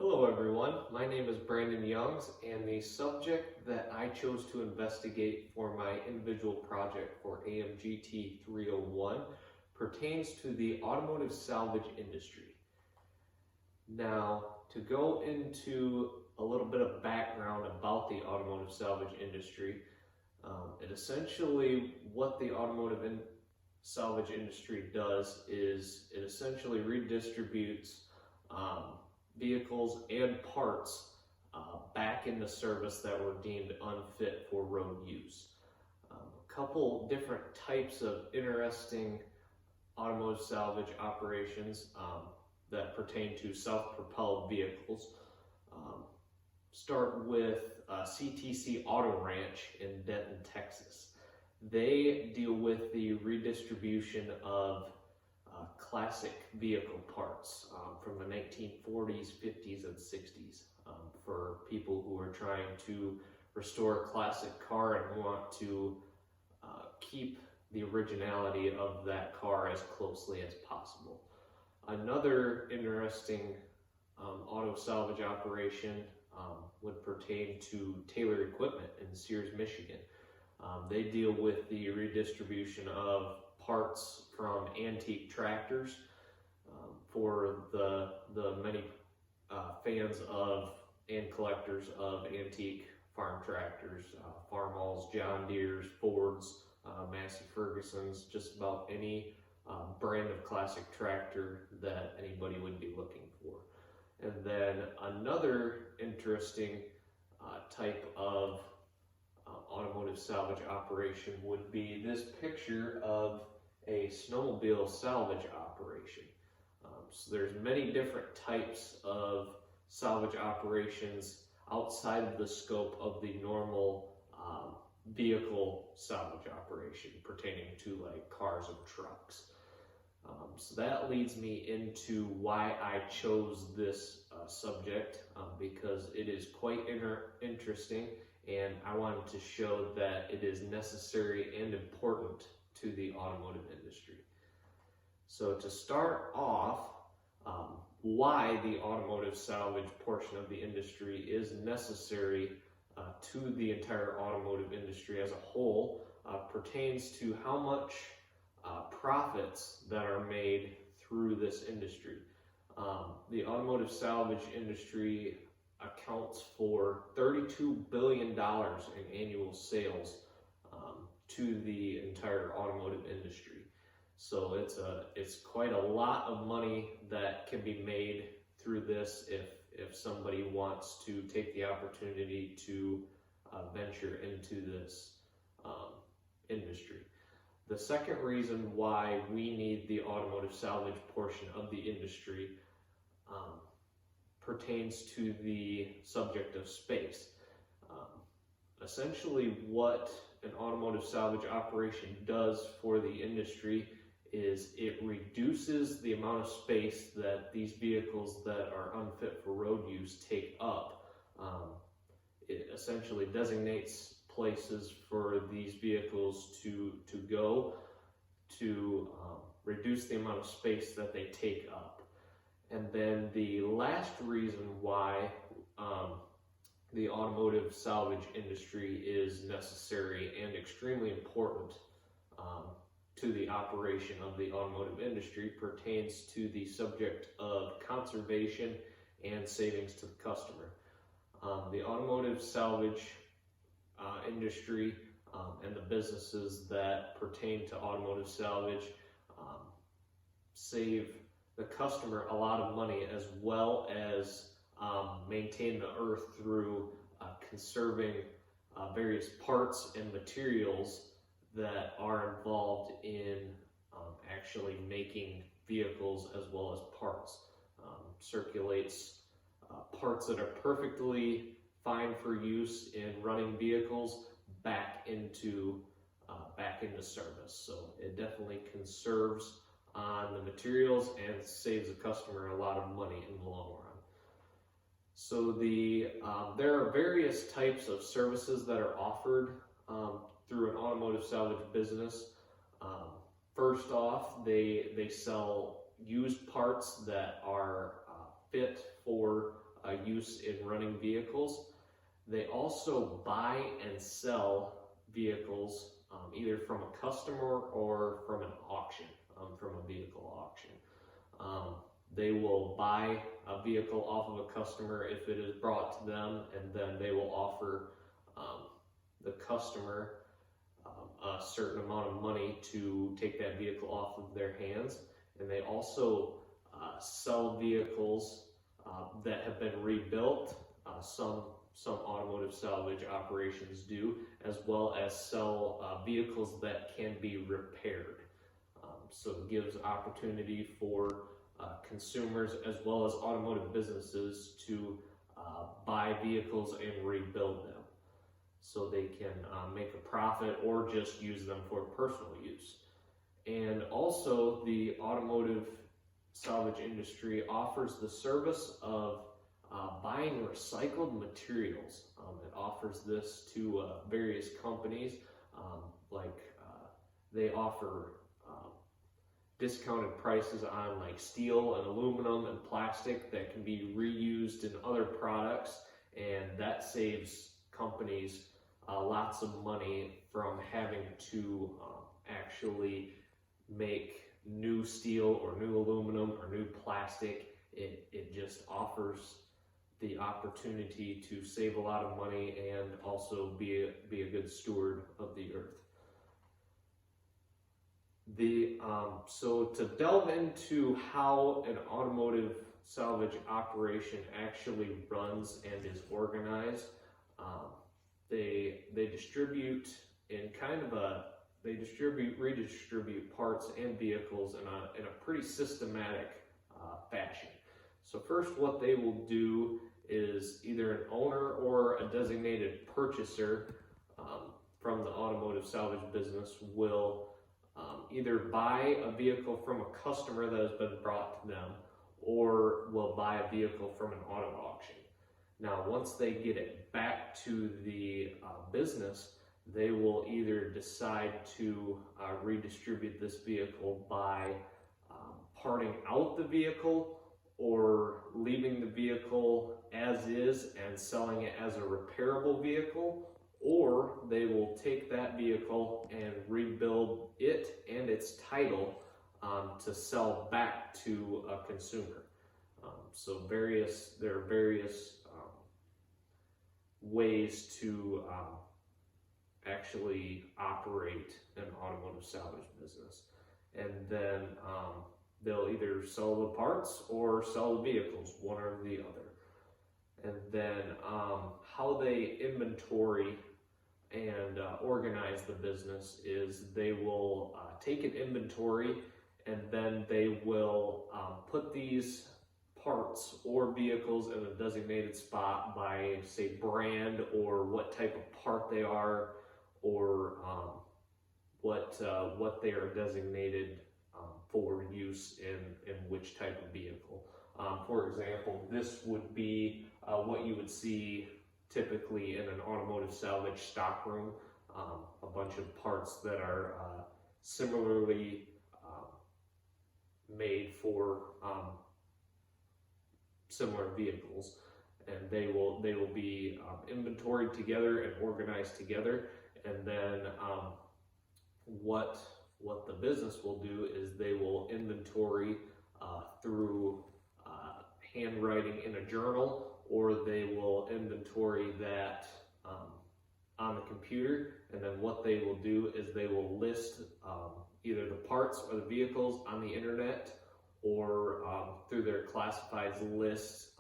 Hello everyone, my name is Brandon Youngs, and the subject that I chose to investigate for my individual project for AMGT 301 pertains to the automotive salvage industry. Now, to go into a little bit of background about the automotive salvage industry, what the automotive salvage industry does is it essentially redistributes vehicles and parts back into service that were deemed unfit for road use. A couple different types of interesting automotive salvage operations that pertain to self-propelled vehicles. Start with CTC Auto Ranch in Denton, Texas. They deal with the redistribution of classic vehicle parts from the 1940s, 50s, and 60s for people who are trying to restore a classic car and want to keep the originality of that car as closely as possible. Another interesting auto salvage operation would pertain to Taylor Equipment in Sears, Michigan. They deal with the redistribution of parts from antique tractors for the many fans of and collectors of antique farm tractors, Farmalls, John Deere's, Ford's, Massey Ferguson's, just about any brand of classic tractor that anybody would be looking for. And then another interesting type of automotive salvage operation would be this picture of a snowmobile salvage operation. So there's many different types of salvage operations outside of the scope of the normal vehicle salvage operation pertaining to like cars and trucks. So that leads me into why I chose this subject, because it is quite interesting, and I wanted to show that it is necessary and important to the automotive industry. So to start off, why the automotive salvage portion of the industry is necessary to the entire automotive industry as a whole pertains to how much profits that are made through this industry. The automotive salvage industry accounts for $32 billion in annual sales to the entire automotive industry. So it's quite a lot of money that can be made through this if somebody wants to take the opportunity to venture into this industry. The second reason why we need the automotive salvage portion of the industry pertains to the subject of space. Essentially, what an automotive salvage operation does for the industry is it reduces the amount of space that these vehicles that are unfit for road use take up. It essentially designates places for these vehicles to go to reduce the amount of space that they take up. And then the last reason why the automotive salvage industry is necessary and extremely important to the operation of the automotive industry pertains to the subject of conservation and savings to the customer. The automotive salvage industry and the businesses that pertain to automotive salvage save the customer a lot of money, as well as maintain the earth through conserving various parts and materials that are involved in actually making vehicles as well as parts. Circulates parts that are perfectly fine for use in running vehicles back into service. So it definitely conserves on the materials and saves the customer a lot of money in the long run. So there are various types of services that are offered through an automotive salvage business. First off, they sell used parts that are fit for use in running vehicles. They also buy and sell vehicles either from a customer or from an auction, from a vehicle auction. They will buy a vehicle off of a customer if it is brought to them, and then they will offer the customer a certain amount of money to take that vehicle off of their hands. And they also sell vehicles that have been rebuilt. Some automotive salvage operations do, as well as sell vehicles that can be repaired. So it gives opportunity for consumers as well as automotive businesses to buy vehicles and rebuild them, so they can make a profit or just use them for personal use. And also, the automotive salvage industry offers the service of buying recycled materials. It offers this to various companies, they offer discounted prices on like steel and aluminum and plastic that can be reused in other products, and that saves companies lots of money from having to actually make new steel or new aluminum or new plastic. It just offers the opportunity to save a lot of money and also be a good steward of the earth. So to delve into how an automotive salvage operation actually runs and is organized, they distribute in redistribute parts and vehicles in a pretty systematic fashion. So first, what they will do is either an owner or a designated purchaser from the automotive salvage business will either buy a vehicle from a customer that has been brought to them, or will buy a vehicle from an auto auction. Now, once they get it back to the business, they will either decide to redistribute this vehicle by parting out the vehicle or leaving the vehicle as is and selling it as a repairable vehicle, or they will take that vehicle and rebuild it and its title to sell back to a consumer. So there are various ways to actually operate an automotive salvage business. And then they'll either sell the parts or sell the vehicles, one or the other. And then how they inventory and organize the business is they will take an inventory, and then they will put these parts or vehicles in a designated spot by, say, brand or what type of part they are, or what they are designated for use in which type of vehicle. For example, this would be what you would see typically in an automotive salvage stockroom, a bunch of parts that are similarly made for similar vehicles, and they will be inventoried together and organized together. And then what the business will do is they will inventory through handwriting in a journal, or they will inventory that on the computer. And then what they will do is they will list either the parts or the vehicles on the internet, or through their classifieds lists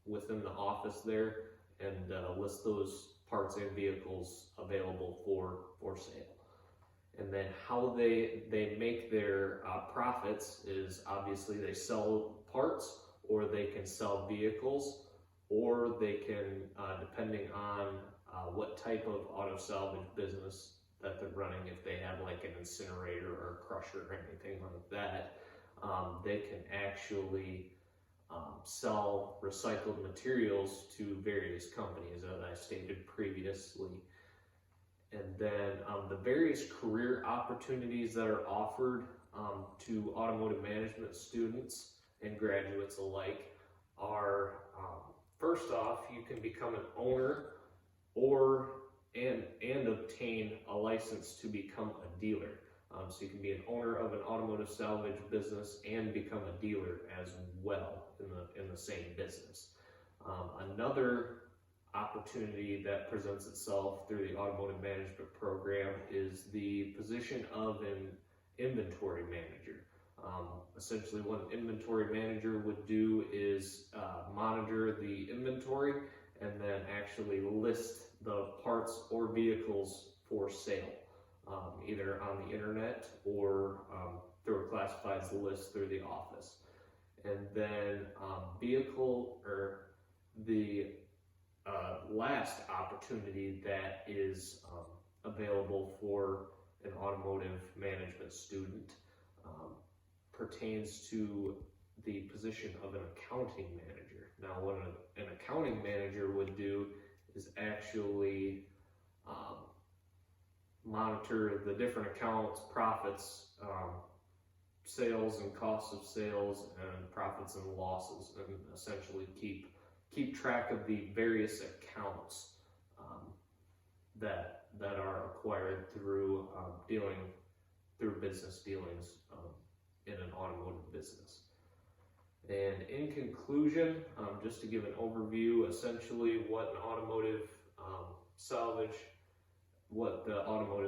within the office there, and list those parts and vehicles available for sale. And then how they make their profits is obviously they sell parts, or they can sell vehicles, or they can, depending on what type of auto salvage business that they're running, if they have like an incinerator or a crusher or anything like that, they can actually sell recycled materials to various companies, as I stated previously. And then the various career opportunities that are offered to automotive management students and graduates alike are, off, you can become an owner or and obtain a license to become a dealer. So you can be an owner of an automotive salvage business and become a dealer as well in the same business. Another opportunity that presents itself through the automotive management program is the position of an inventory manager. Essentially, what an inventory manager would do is monitor the inventory and then actually list the parts or vehicles for sale, either on the internet or through a classifieds list through the office. And then the last opportunity that is available for an automotive management student pertains to the position of an accounting manager. Now, what an accounting manager would do is actually monitor the different accounts, profits, sales and costs of sales, and profits and losses, and essentially keep track of the various accounts that are acquired through business dealings in an automotive business. And in conclusion, just to give an overview, essentially what the automotive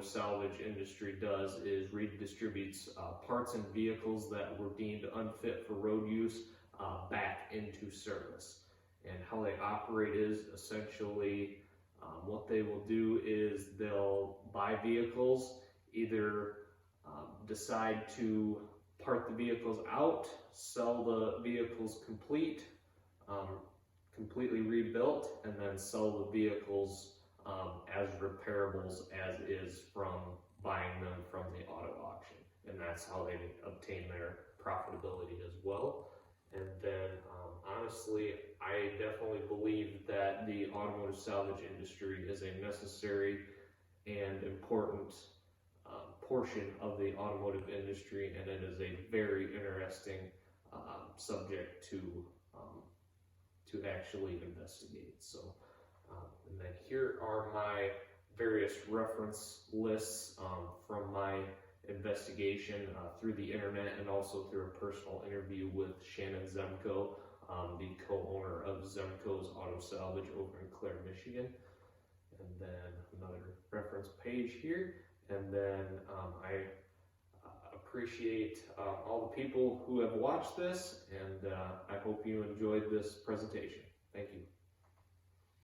salvage industry does is redistributes parts and vehicles that were deemed unfit for road use back into service. And how they operate is essentially what they will do is they'll buy vehicles, either decide to part the vehicles out, sell the vehicles completely rebuilt, and then sell the vehicles as repairables as is from buying them from the auto auction. And that's how they obtain their profitability as well. And then honestly, I definitely believe that the automotive salvage industry is a necessary and important portion of the automotive industry, and it is a very interesting subject to actually investigate. So, and then here are my various reference lists from my investigation through the internet, and also through a personal interview with Shannon Zemko, the co-owner of Zemko's Auto Salvage over in Clare, Michigan. And then another reference page here. And then I appreciate all the people who have watched this, and I hope you enjoyed this presentation.